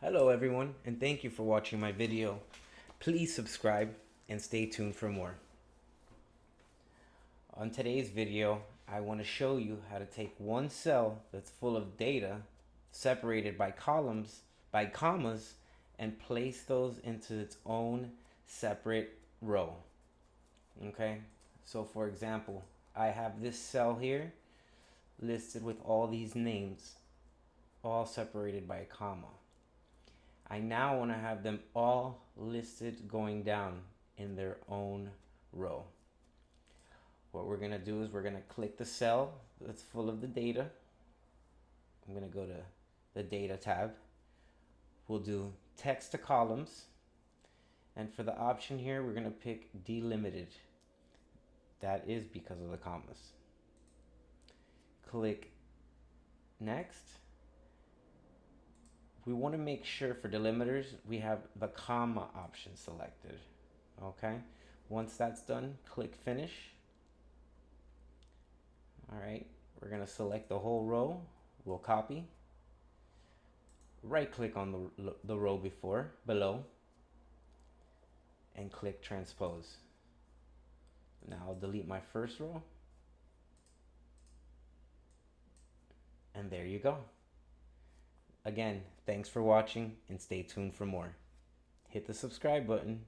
Hello everyone, and thank you for watching my video. Please subscribe and stay tuned for more. On today's video, I want to show you how to take one cell that's full of data separated by columns, by commas, and place those into its own separate row. Okay, so for example, I have this cell here listed with all these names, all separated by a comma. I now want to have them all listed going down in their own row. What we're going to do is we're going to click the cell that's full of the data. I'm going to go to the data tab. We'll do text to columns. And for the option here, we're going to pick delimited. That is because of the commas. Click next. We want to make sure for delimiters we have the comma option selected. Okay, once that's done, click finish. All right, we're gonna select the whole row. We'll copy, right click on the row below, and click transpose. Now I'll delete my first row, and there you go. Again, thanks for watching and stay tuned for more. Hit the subscribe button.